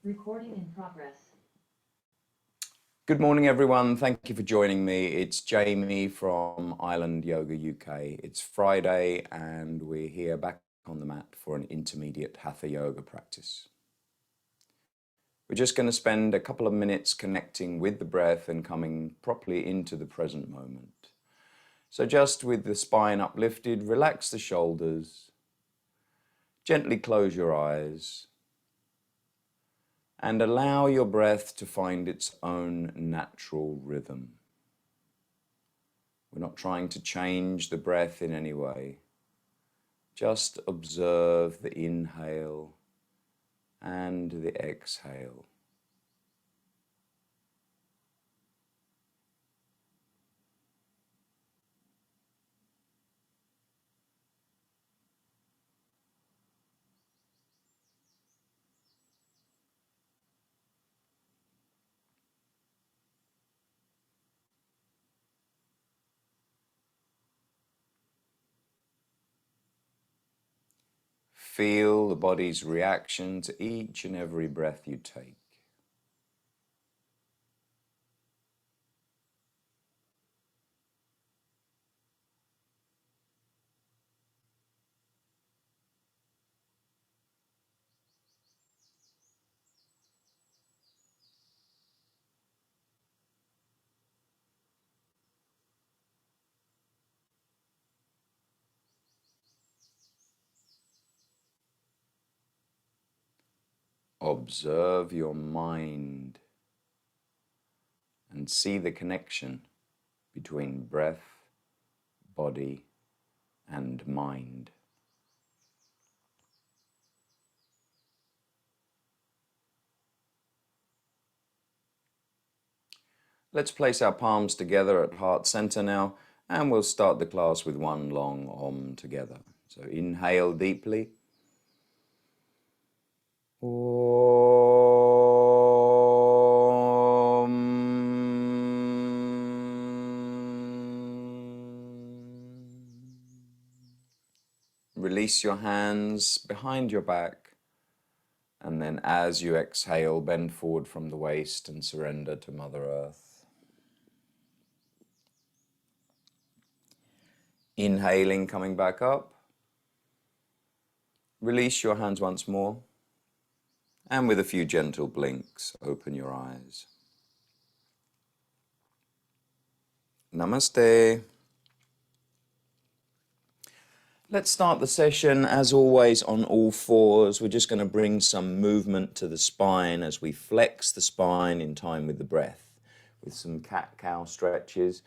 Recording in progress. Good morning, everyone. Thank you for joining me. It's Jamie from Island Yoga UK. It's Friday and we're here back on the mat for an intermediate Hatha yoga practice. We're just going to spend a couple of minutes connecting with the breath and coming properly into the present moment. So just with the spine uplifted, relax the shoulders, gently close your eyes, and allow your breath to find its own natural rhythm. We're not trying to change the breath in any way. Just observe the inhale and the exhale. Feel the body's reaction to each and every breath you take. Observe your mind and see the connection between breath, body, and mind. Let's place our palms together at heart center now, and we'll start the class with one long Om together. So inhale deeply. Om. Release your hands behind your back, and then as you exhale, bend forward from the waist and surrender to Mother Earth. Inhaling, coming back up. Release your hands once more. And with a few gentle blinks, open your eyes. Namaste. Let's start the session, as always, on all fours. We're just going to bring some movement to the spine as we flex the spine in time with the breath, with some cat-cow stretches.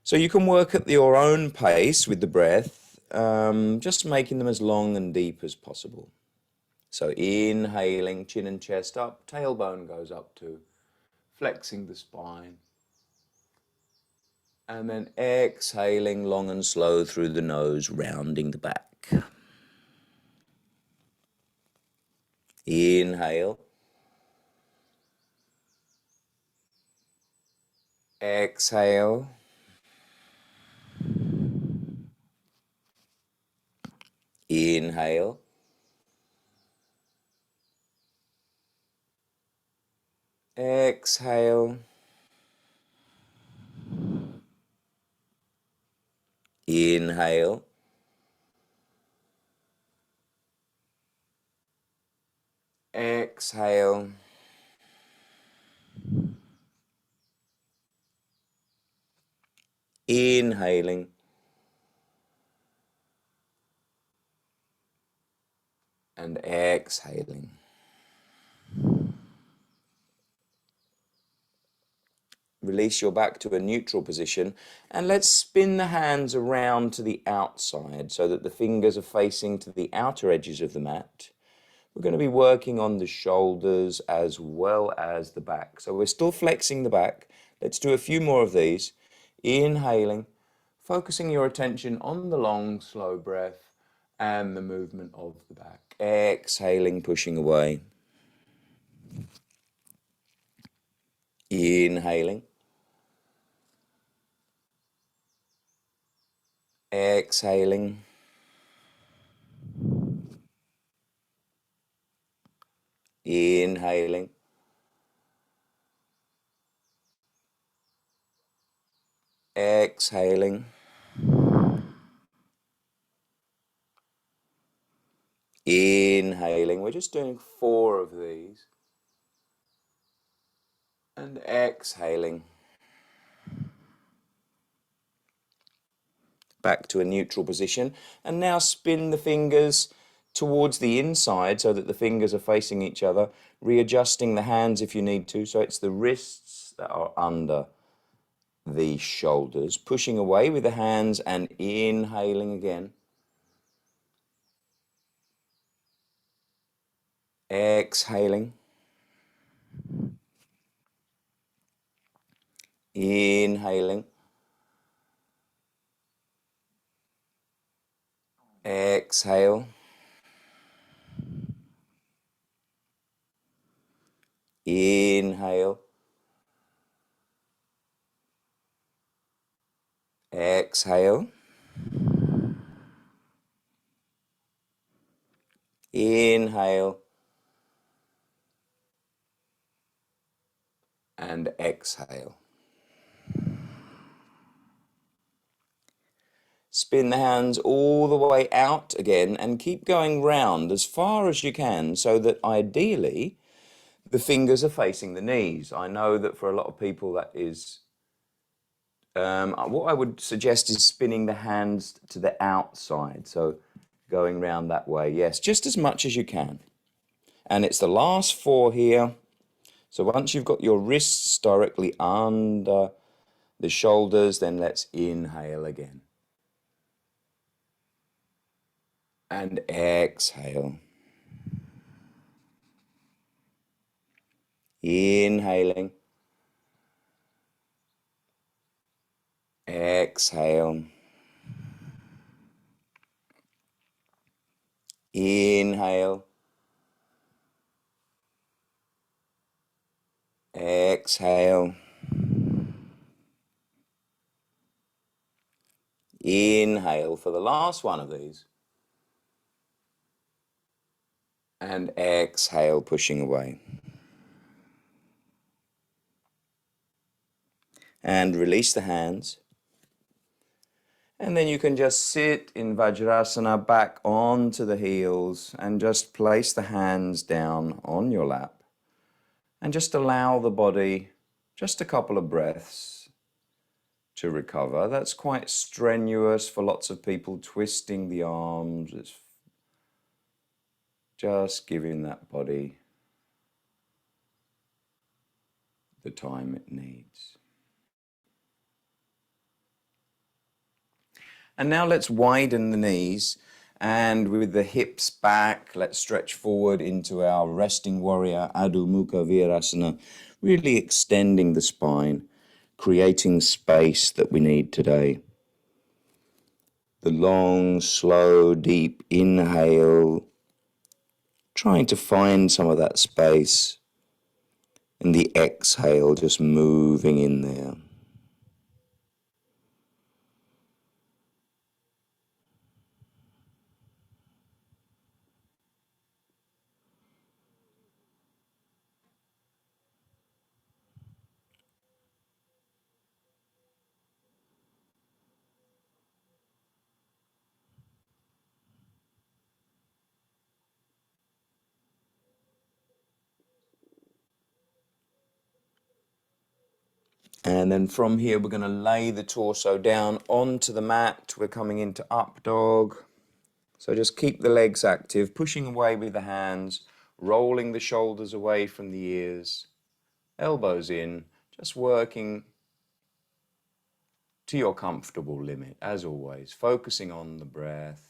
So you can work at your own pace with the breath, just making them as long and deep as possible. So inhaling, chin and chest up, tailbone goes up too, flexing the spine. And then exhaling long and slow through the nose, rounding the back. Inhale. Exhale. Inhale. Exhale. Inhale. Exhale. Inhaling. And exhaling. Release your back to a neutral position, and let's spin the hands around to the outside so that the fingers are facing to the outer edges of the mat. We're going to be working on the shoulders as well as the back. So we're still flexing the back. Let's do a few more of these. Inhaling, focusing your attention on the long, slow breath and the movement of the back. Exhaling, pushing away. Inhaling. Exhaling. Inhaling. Exhaling. Inhaling. We're just doing 4 of these. And exhaling. Back to a neutral position. And now spin the fingers towards the inside so that the fingers are facing each other, readjusting the hands if you need to. So it's the wrists that are under the shoulders, pushing away with the hands and inhaling again. Exhaling. Inhaling. Exhale. Inhale. Exhale. Inhale. And exhale. Spin the hands all the way out again and keep going round as far as you can so that ideally the fingers are facing the knees. I know that for a lot of people that is, what I would suggest is spinning the hands to the outside. So going round that way, yes, just as much as you can. And it's the last 4 here. So once you've got your wrists directly under the shoulders, then let's inhale again. And exhale. Inhaling. Exhale. Inhale. Exhale. Inhale for the last one of these. And exhale, pushing away. And release the hands. And then you can just sit in Vajrasana back onto the heels and just place the hands down on your lap. And just allow the body just a couple of breaths to recover. That's quite strenuous for lots of people, twisting the arms. It's just giving that body the time it needs. And now let's widen the knees, and with the hips back, let's stretch forward into our resting warrior, Adhomukha Virasana, really extending the spine, creating space that we need today. The long, slow, deep inhale, trying to find some of that space, and the exhale just moving in there. And then from here, we're going to lay the torso down onto the mat. We're coming into Updog. So just keep the legs active, pushing away with the hands, rolling the shoulders away from the ears, elbows in, just working to your comfortable limit, as always, focusing on the breath.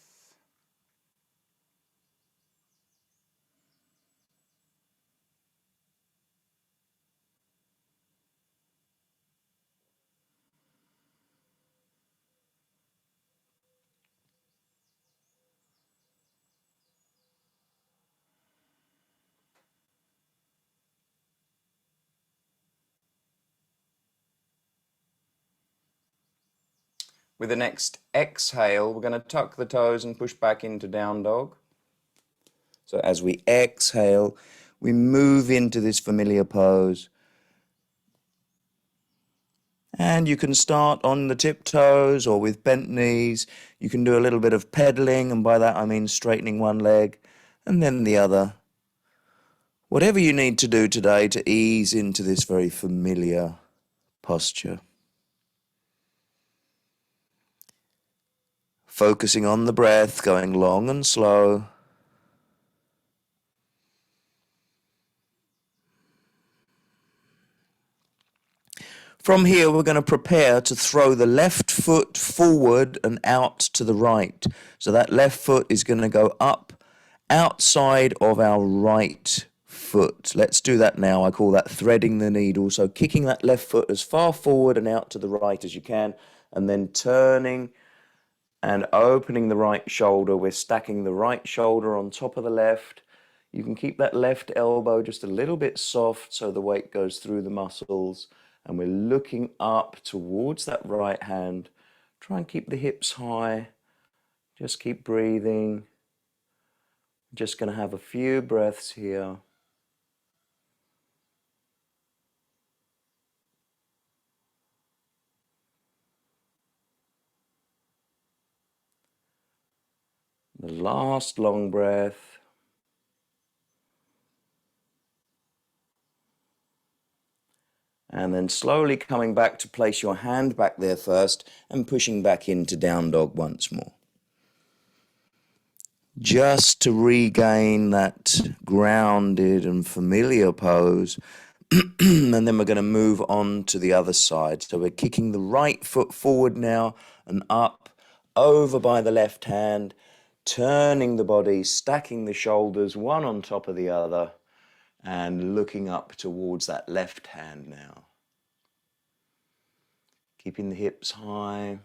With the next exhale, we're going to tuck the toes and push back into down dog. So as we exhale, we move into this familiar pose. And you can start on the tiptoes or with bent knees. You can do a little bit of pedaling, and by that I mean straightening one leg and then the other. Whatever you need to do today to ease into this very familiar posture. Focusing on the breath, going long and slow. From here, we're going to prepare to throw the left foot forward and out to the right. So that left foot is going to go up outside of our right foot. Let's do that now. I call that threading the needle. So kicking that left foot as far forward and out to the right as you can, and then turning and opening the right shoulder. We're stacking the right shoulder on top of the left. You can keep that left elbow just a little bit soft so the weight goes through the muscles. And we're looking up towards that right hand. Try and keep the hips high. Just keep breathing. Just going to have a few breaths here. The last long breath. And then slowly coming back to place your hand back there first and pushing back into down dog once more. Just to regain that grounded and familiar pose. And then we're going to move on to the other side. So we're kicking the right foot forward now and up, over by the left hand, turning the body, stacking the shoulders one on top of the other, and looking up towards that left hand now. Keeping the hips high.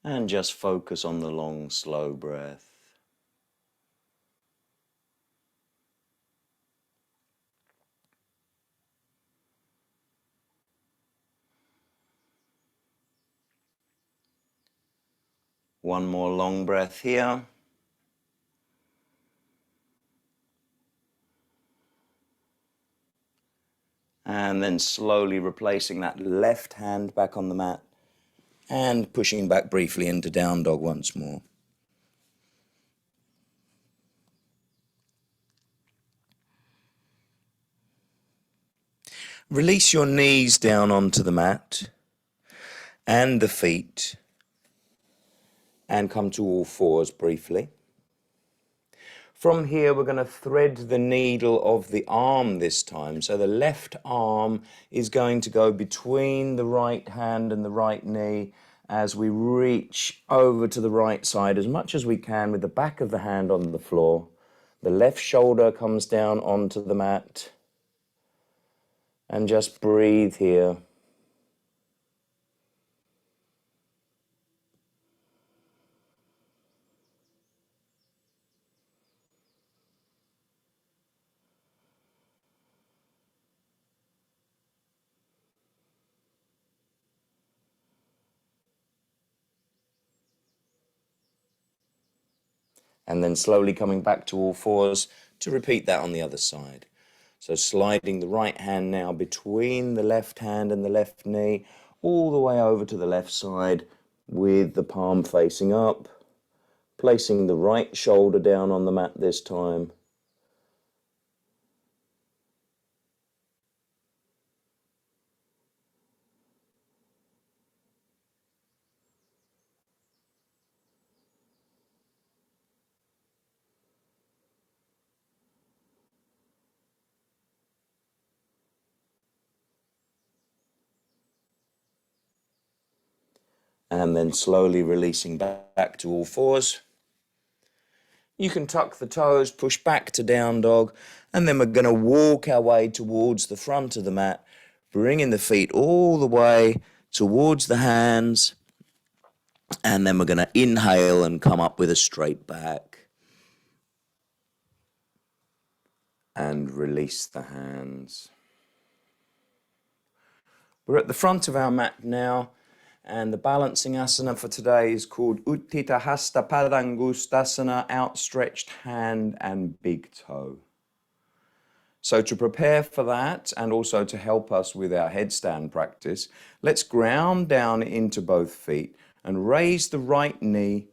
And just focus on the long, slow breath. One more long breath here. And then slowly replacing that left hand back on the mat and pushing back briefly into down dog once more. Release your knees down onto the mat and the feet and come to all fours briefly. From here, we're going to thread the needle of the arm this time. So the left arm is going to go between the right hand and the right knee as we reach over to the right side as much as we can with the back of the hand on the floor. The left shoulder comes down onto the mat. And just breathe here. And then slowly coming back to all fours to repeat that on the other side. So sliding the right hand now between the left hand and the left knee, all the way over to the left side with the palm facing up. Placing the right shoulder down on the mat this time. And then slowly releasing back to all fours. You can tuck the toes, push back to down dog, and then we're going to walk our way towards the front of the mat, bringing the feet all the way towards the hands, and then we're going to inhale and come up with a straight back. And release the hands. We're at the front of our mat now, And the balancing asana for today is called Uthitta, hasta, padangustasana, outstretched hand and big toe. So to prepare for that and also to help us with our headstand practice, let's ground down into both feet and raise the right knee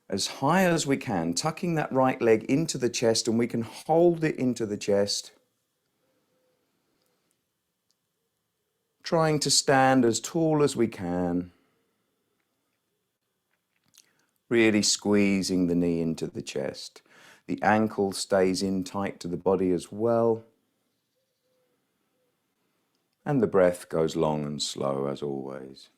as high as we can, tucking that right leg into the chest, and we can hold it into the chest, trying to stand as tall as we can, really squeezing the knee into the chest. The ankle stays in tight to the body as well. And the breath goes long and slow as always.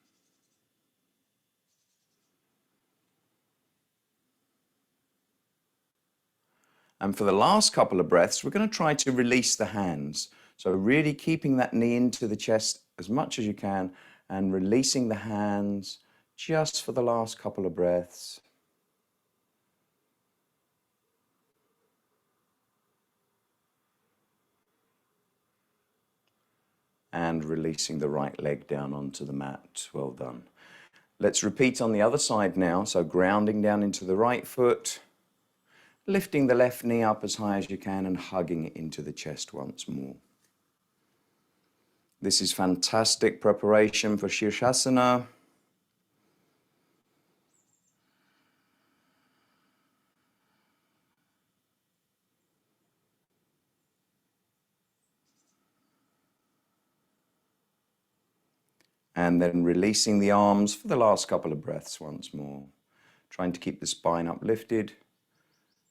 And for the last couple of breaths, we're going to try to release the hands. So really keeping that knee into the chest as much as you can and releasing the hands just for the last couple of breaths. And releasing the right leg down onto the mat. Well done. Let's repeat on the other side now. So grounding down into the right foot, lifting the left knee up as high as you can and hugging it into the chest once more. This is fantastic preparation for Sirsanana. And then releasing the arms for the last couple of breaths once more. Trying to keep the spine uplifted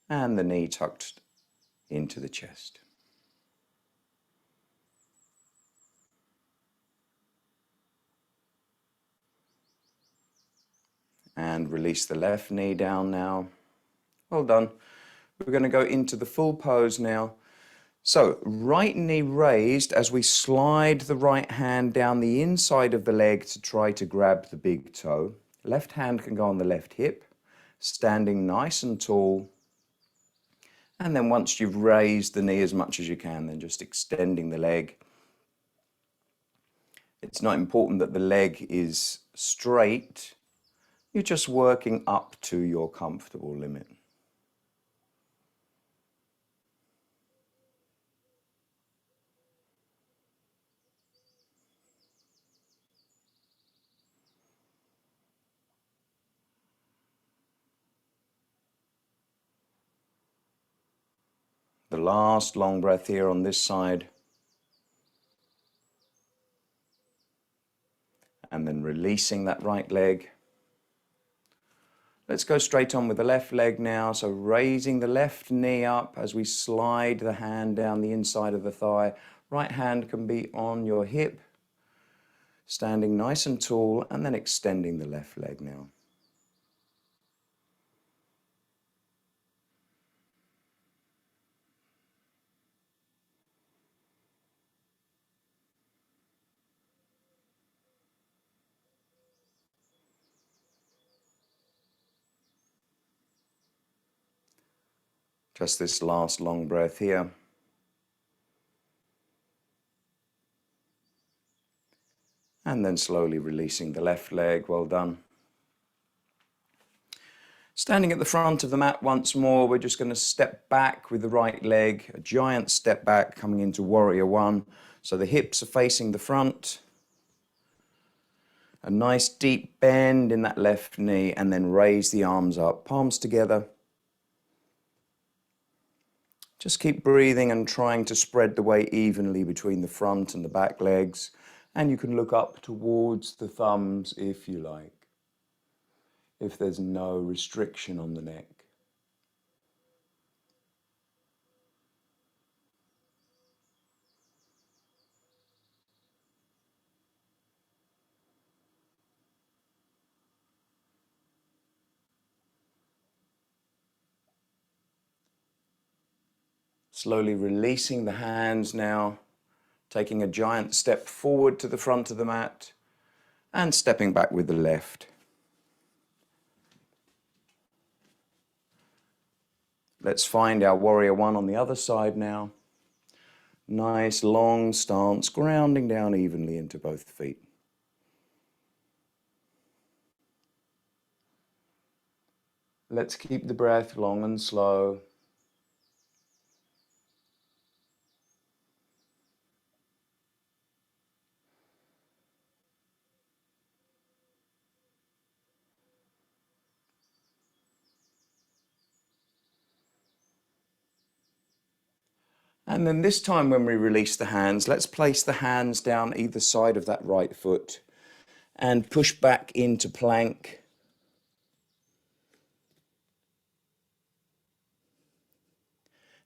and the knee tucked into the chest. And release the left knee down now. Well done. We're going to go into the full pose now. So, right knee raised as we slide the right hand down the inside of the leg to try to grab the big toe. Left hand can go on the left hip, standing nice and tall. And then once you've raised the knee as much as you can, then just extending the leg. It's not important that the leg is straight. You're just working up to your comfortable limit. The last long breath here on this side. And then releasing that right leg. Let's go straight on with the left leg now. So raising the left knee up as we slide the hand down the inside of the thigh. Right hand can be on your hip. Standing nice and tall and then extending the left leg now. Just this last long breath here. And then slowly releasing the left leg. Well done. Standing at the front of the mat once more, we're just going to step back with the right leg, a giant step back coming into warrior one. So the hips are facing the front. A nice deep bend in that left knee and then raise the arms up, palms together. Just keep breathing and trying to spread the weight evenly between the front and the back legs. And you can look up towards the thumbs if you like, if there's no restriction on the neck. Slowly releasing the hands now, taking a giant step forward to the front of the mat and stepping back with the left. Let's find our warrior one on the other side now. Nice long stance, grounding down evenly into both feet. Let's keep the breath long and slow. And then this time when we release the hands, let's place the hands down either side of that right foot and push back into plank.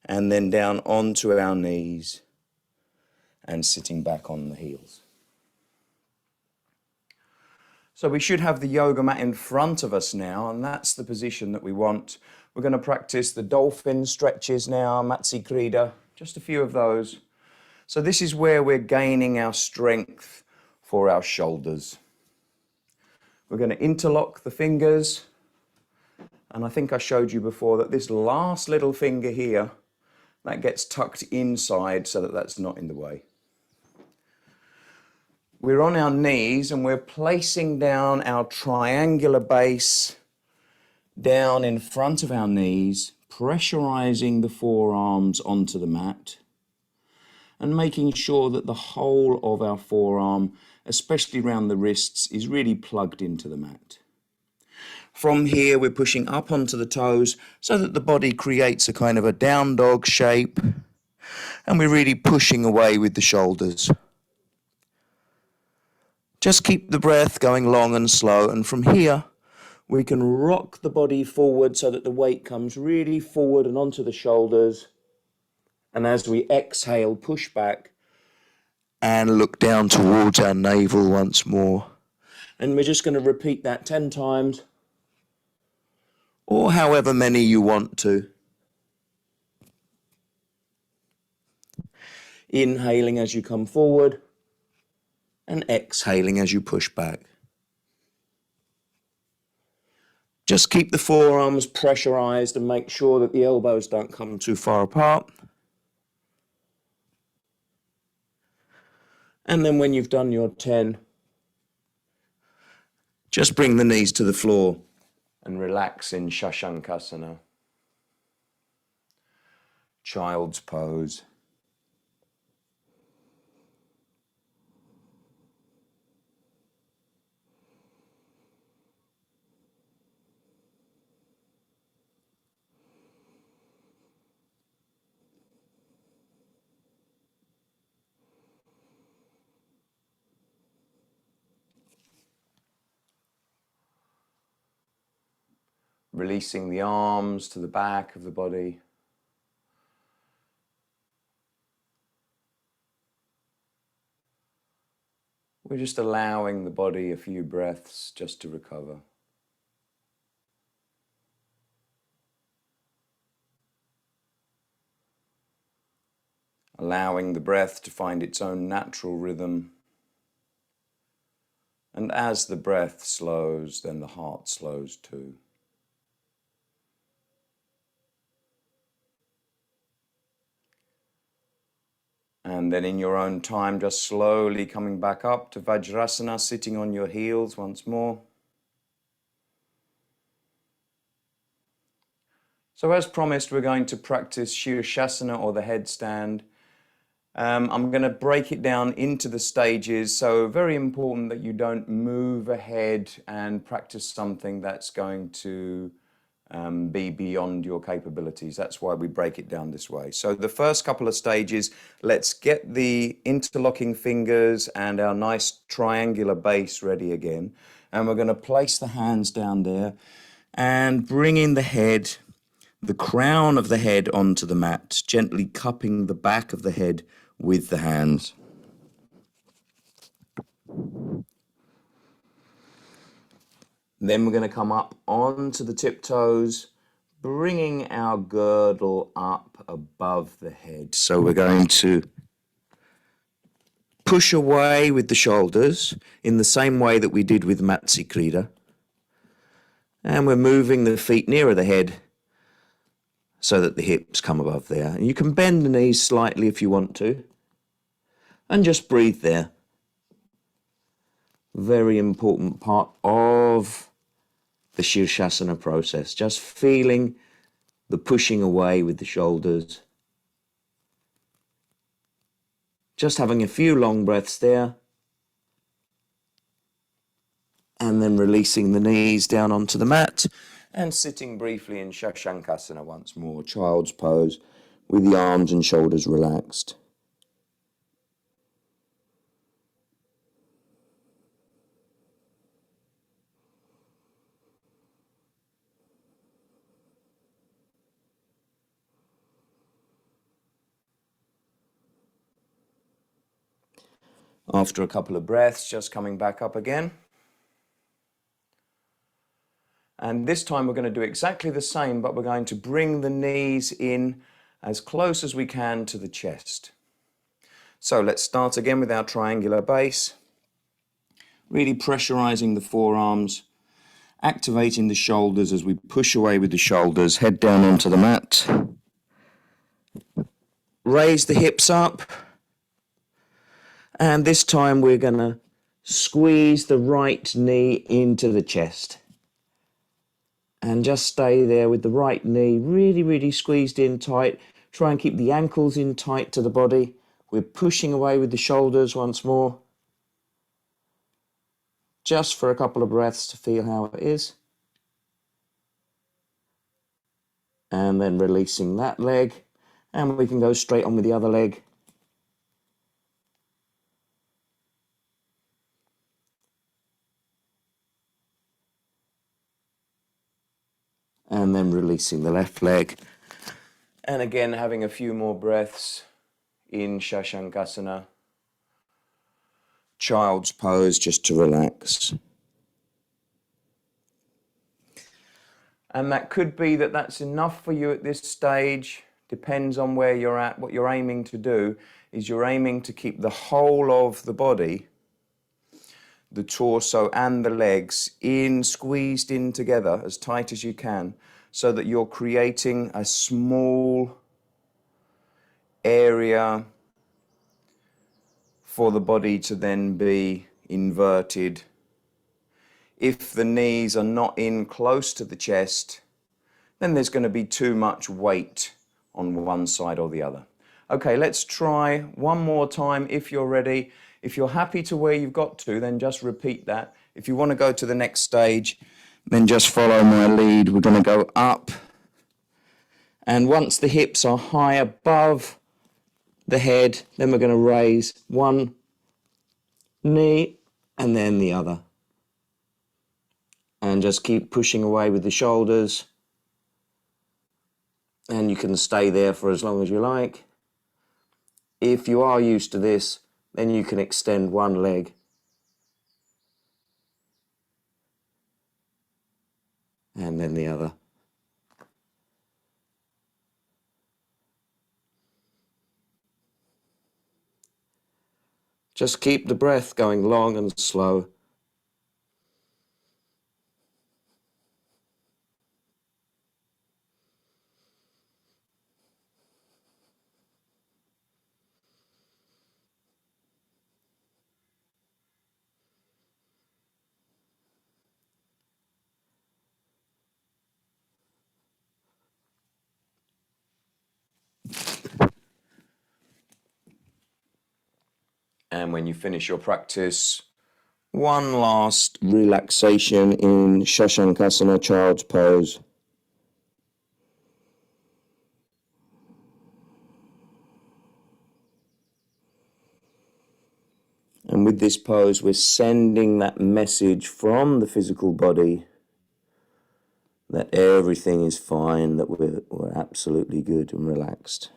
And then down onto our knees and sitting back on the heels. So we should have the yoga mat in front of us now, and that's the position that we want. We're going to practice the dolphin stretches now, Matsy Kridy, just a few of those. So this is where we're gaining our strength for our shoulders. We're going to interlock the fingers, and I think I showed you before that this last little finger here, that gets tucked inside so that that's not in the way. We're on our knees and we're placing down our triangular base down in front of our knees, pressurizing the forearms onto the mat and making sure that the whole of our forearm, especially around the wrists, is really plugged into the mat. From here, we're pushing up onto the toes so that the body creates a kind of a down dog shape, and we're really pushing away with the shoulders. Just keep the breath going long and slow, and from here, we can rock the body forward so that the weight comes really forward and onto the shoulders. And as we exhale, push back and look down towards our navel once more. And we're just going to repeat that 10 times. Or however many you want to. Inhaling as you come forward and exhaling as you push back. Just keep the forearms pressurized and make sure that the elbows don't come too far apart. And then when you've done your 10, just bring the knees to the floor and relax in sasankasana, child's pose. Releasing the arms to the back of the body. We're just allowing the body a few breaths just to recover. Allowing the breath to find its own natural rhythm. And as the breath slows, then the heart slows too. And then in your own time, just slowly coming back up to Vajrasana, sitting on your heels once more. So as promised, we're going to practice Sirsanana or the headstand. I'm going to break it down into the stages, so very important that you don't move ahead and practice something that's going to be beyond your capabilities. That's why we break it down this way. So the first couple of stages, let's get the interlocking fingers and our nice triangular base ready again. And we're going to place the hands down there and bring in the head, the crown of the head onto the mat, gently cupping the back of the head with the hands. Then we're going to come up onto the tiptoes, bringing our girdle up above the head. So we're going to push away with the shoulders in the same way that we did with Matsy Kridy. And we're moving the feet nearer the head so that the hips come above there. And you can bend the knees slightly if you want to. And just breathe there. Very important part of the Sirsanana process, just feeling the pushing away with the shoulders. Just having a few long breaths there. And then releasing the knees down onto the mat and sitting briefly in sasankasana once more, child's pose, with the arms and shoulders relaxed. After a couple of breaths, just coming back up again. And this time we're going to do exactly the same, but we're going to bring the knees in as close as we can to the chest. So let's start again with our triangular base. Really pressurizing the forearms, activating the shoulders as we push away with the shoulders, head down onto the mat. Raise the hips up. And this time we're going to squeeze the right knee into the chest. And just stay there with the right knee really, really squeezed in tight. Try and keep the ankles in tight to the body. We're pushing away with the shoulders once more. Just for a couple of breaths to feel how it is. And then releasing that leg. And we can go straight on with the other leg. And then releasing the left leg. And again, having a few more breaths in sasankasana. Child's pose, just to relax. And that could be that that's enough for you at this stage. Depends on where you're at. What you're aiming to do is you're aiming to keep the whole of the body, the torso and the legs, squeezed in together as tight as you can, so that you're creating a small area for the body to then be inverted. If the knees are not in close to the chest, then there's going to be too much weight on one side or the other. Okay, let's try one more time if you're ready. If you're happy to where you've got to, then just repeat that. If you want to go to the next stage, then just follow my lead. We're going to go up. And once the hips are high above the head, then we're going to raise one knee and then the other. And just keep pushing away with the shoulders. And you can stay there for as long as you like. If you are used to this, then you can extend one leg. And then the other. Just keep the breath going long and slow. And when you finish your practice, one last relaxation in sasankasana, child's pose. And with this pose, we're sending that message from the physical body that everything is fine, that we're absolutely good and relaxed.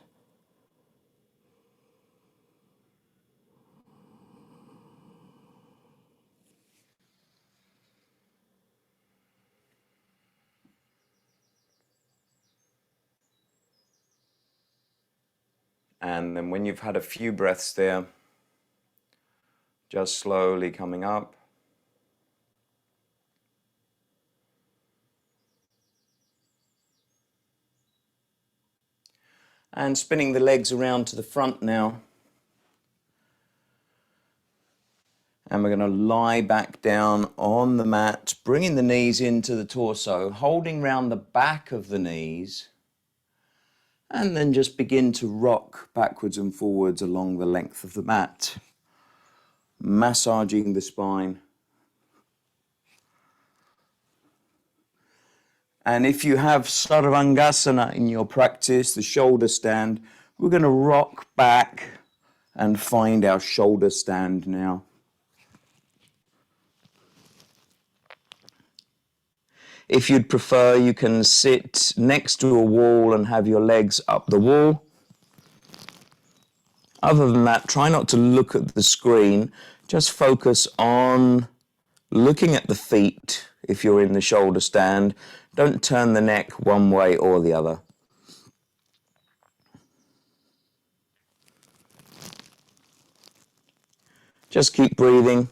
And then when you've had a few breaths there, just slowly coming up. And spinning the legs around to the front now. And we're going to lie back down on the mat, bringing the knees into the torso, holding round the back of the knees, and then just begin to rock backwards and forwards along the length of the mat, massaging the spine. And if you have Sarvangasana in your practice, the shoulder stand, we're going to rock back and find our shoulder stand now. If you'd prefer, you can sit next to a wall and have your legs up the wall. Other than that, try not to look at the screen. Just focus on looking at the feet if you're in the shoulder stand. Don't turn the neck one way or the other. Just keep breathing.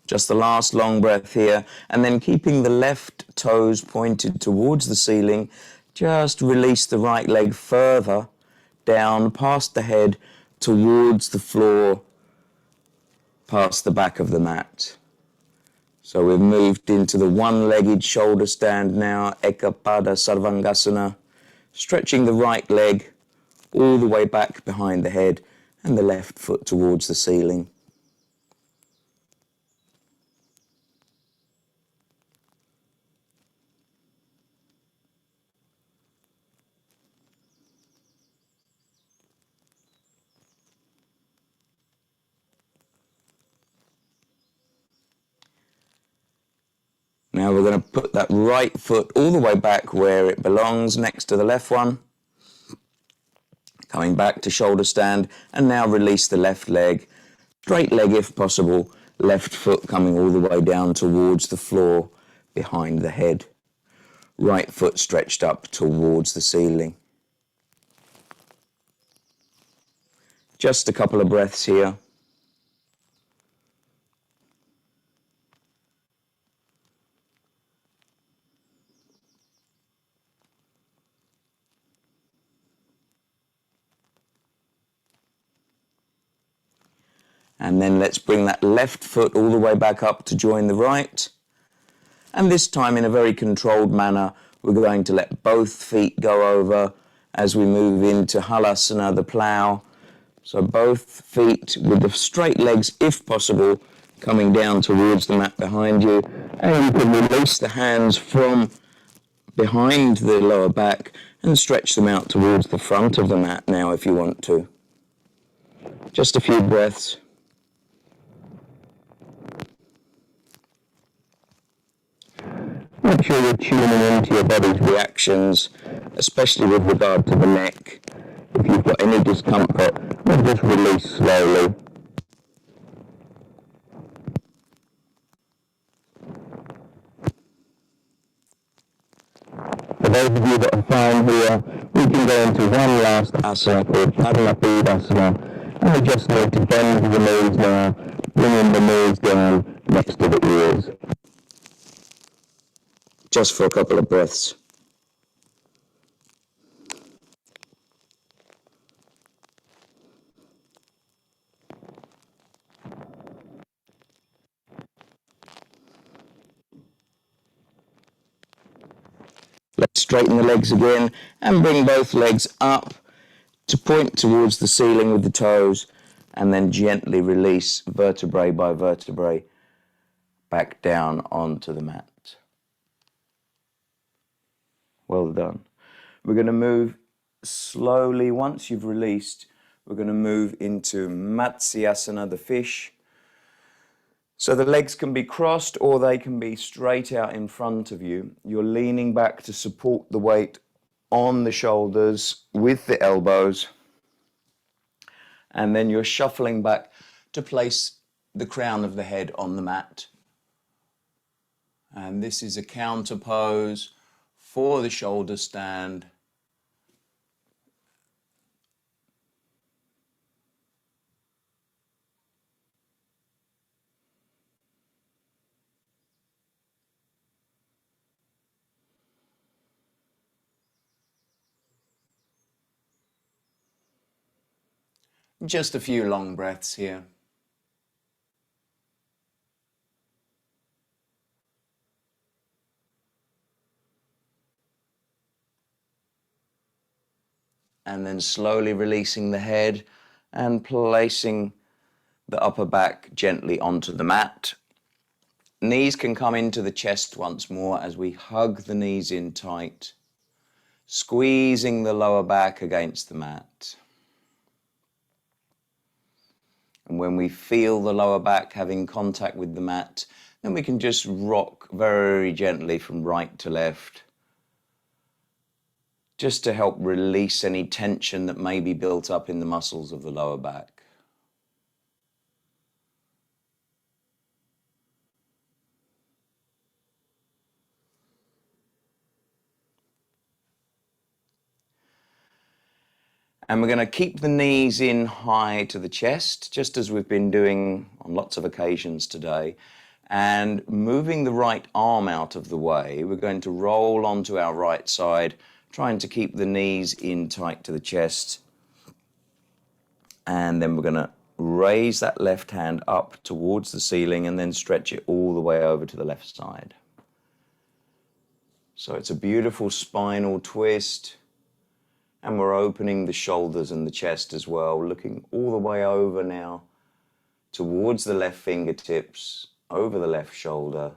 Just the last long breath here, and then keeping the left toes pointed towards the ceiling, just release the right leg further down past the head towards the floor, past the back of the mat. So we've moved into the one-legged shoulder stand now, Ekapada Sarvangasana, stretching the right leg all the way back behind the head and the left foot towards the ceiling. Now we're going to put that right foot all the way back where it belongs, next to the left one. Coming back to shoulder stand, and now release the left leg. Straight leg if possible, left foot coming all the way down towards the floor behind the head. Right foot stretched up towards the ceiling. Just a couple of breaths here. And then let's bring that left foot all the way back up to join the right. And this time in a very controlled manner, we're going to let both feet go over as we move into Halasana, the plough. So both feet with the straight legs, if possible, coming down towards the mat behind you. And you can release the hands from behind the lower back and stretch them out towards the front of the mat now if you want to. Just a few breaths. Make sure you're tuning into your body's reactions, especially with regard to the neck. If you've got any discomfort, then just release slowly. For those of you that are fine here, we can go into one last asana called Karnapedasana, and we just need to bend the knees now, bringing the knees down next to the ears. Just for a couple of breaths. Let's straighten the legs again and bring both legs up to point towards the ceiling with the toes, and then gently release vertebrae by vertebrae back down onto the mat. Well done. We're going to move slowly. Once you've released, we're going to move into Matsyasana, the fish. So the legs can be crossed or they can be straight out in front of you. You're leaning back to support the weight on the shoulders with the elbows. And then you're shuffling back to place the crown of the head on the mat. And this is a counterpose for the shoulder stand. Just a few long breaths here. And then slowly releasing the head and placing the upper back gently onto the mat. Knees can come into the chest once more as we hug the knees in tight, squeezing the lower back against the mat. And when we feel the lower back having contact with the mat, then we can just rock very gently from right to left, just to help release any tension that may be built up in the muscles of the lower back. And we're going to keep the knees in high to the chest, just as we've been doing on lots of occasions today. And moving the right arm out of the way, we're going to roll onto our right side, trying to keep the knees in tight to the chest. And then we're going to raise that left hand up towards the ceiling and then stretch it all the way over to the left side. So it's a beautiful spinal twist. And we're opening the shoulders and the chest as well, looking all the way over now towards the left fingertips, over the left shoulder.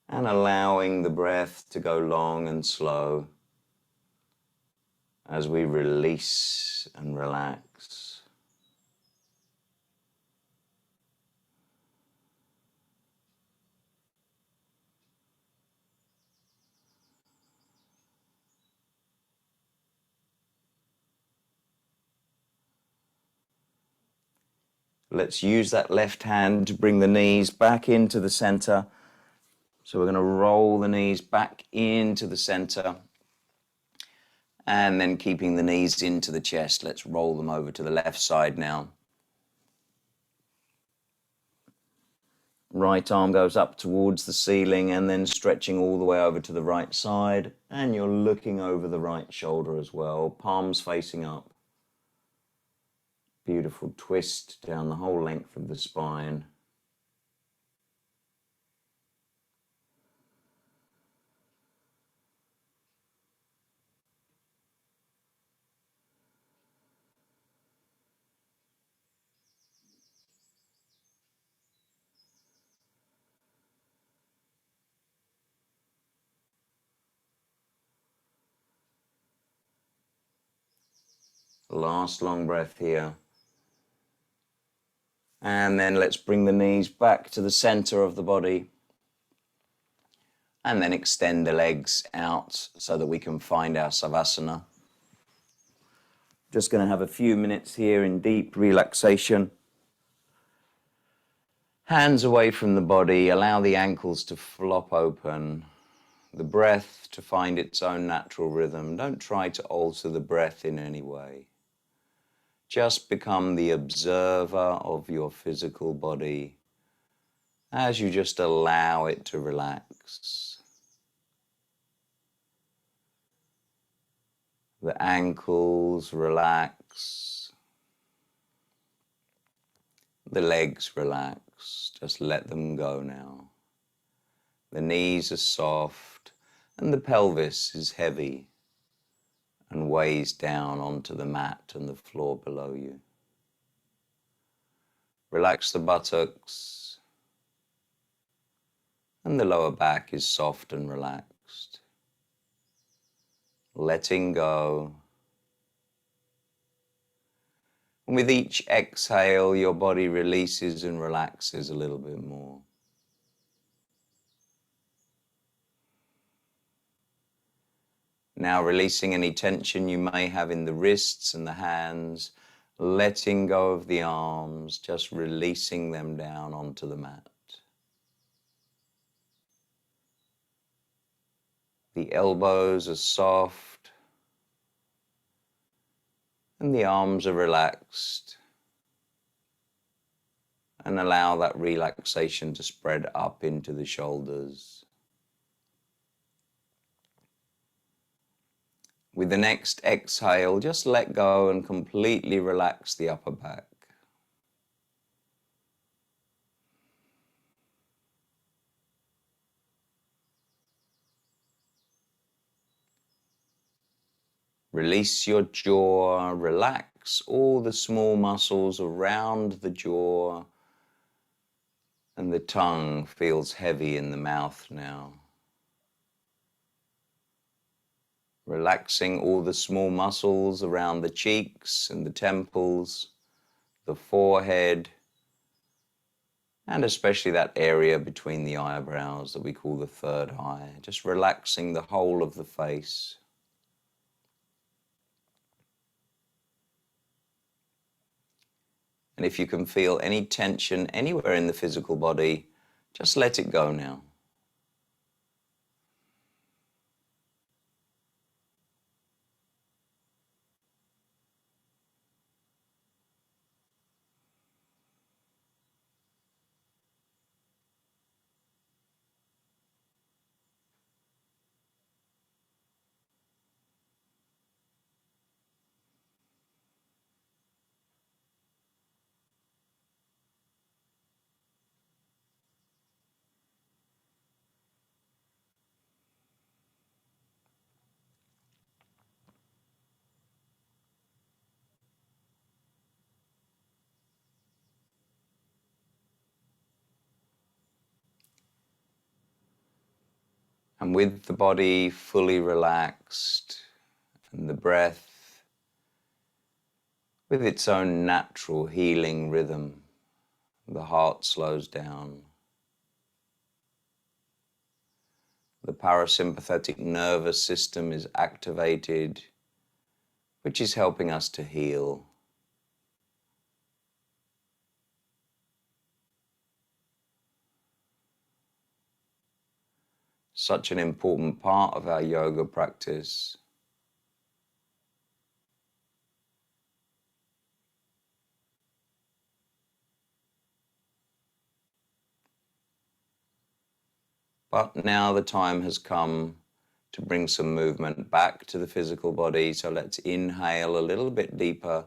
And allowing the breath to go long and slow as we release and relax. Let's use that left hand to bring the knees back into the center. So we're going to roll the knees back into the center. And then keeping the knees into the chest, let's roll them over to the left side now. Right arm goes up towards the ceiling and then stretching all the way over to the right side. And you're looking over the right shoulder as well, palms facing up. Beautiful twist down the whole length of the spine. Last long breath here. And then let's bring the knees back to the center of the body. And then extend the legs out so that we can find our Savasana. Just going to have a few minutes here in deep relaxation. Hands away from the body, allow the ankles to flop open. The breath to find its own natural rhythm. Don't try to alter the breath in any way. Just become the observer of your physical body as you just allow it to relax. The ankles relax. The legs relax. Just let them go now. The knees are soft and the pelvis is heavy and weighs down onto the mat and the floor below you. Relax the buttocks, and the lower back is soft and relaxed. Letting go. And with each exhale, your body releases and relaxes a little bit more. Now releasing any tension you may have in the wrists and the hands, letting go of the arms, just releasing them down onto the mat. The elbows are soft and the arms are relaxed and allow that relaxation to spread up into the shoulders. With the next exhale, just let go and completely relax the upper back. Release your jaw, relax all the small muscles around the jaw, and the tongue feels heavy in the mouth now. Relaxing all the small muscles around the cheeks and the temples, the forehead, and especially that area between the eyebrows that we call the third eye. Just relaxing the whole of the face. And if you can feel any tension anywhere in the physical body, just let it go now. And with the body fully relaxed and the breath with its own natural healing rhythm, the heart slows down. The parasympathetic nervous system is activated, which is helping us to heal. Such an important part of our yoga practice. But now the time has come to bring some movement back to the physical body. So let's inhale a little bit deeper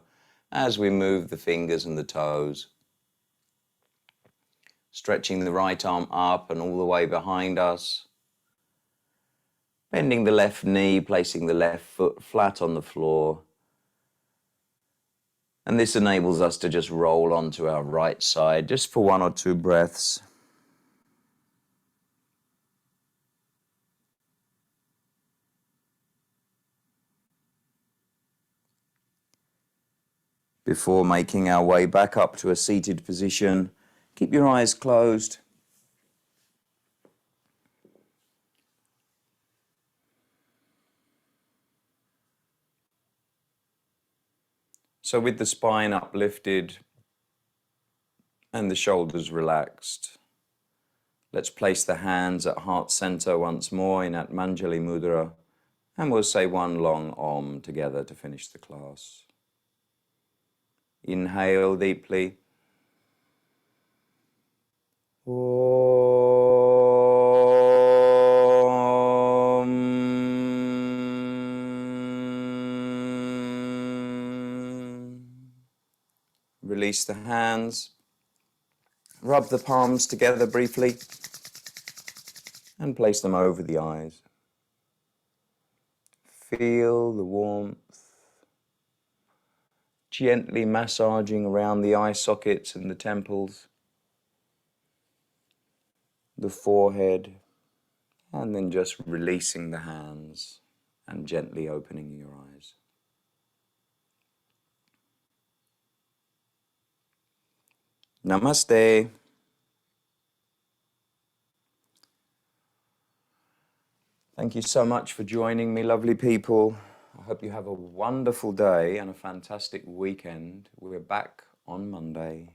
as we move the fingers and the toes. Stretching the right arm up and all the way behind us. Bending the left knee, placing the left foot flat on the floor. And this enables us to just roll onto our right side just for 1 or 2 breaths. Before making our way back up to a seated position, keep your eyes closed. So with the spine uplifted and the shoulders relaxed, let's place the hands at heart center once more in Atmanjali Mudra, and we'll say one long Om together to finish the class. Inhale deeply. Release the hands. Rub the palms together briefly and place them over the eyes. Feel the warmth gently massaging around the eye sockets and the temples, the forehead, and then just releasing the hands and gently opening your eyes. Namaste. Thank you so much for joining me, lovely people. I hope you have a wonderful day and a fantastic weekend. We're back on Monday.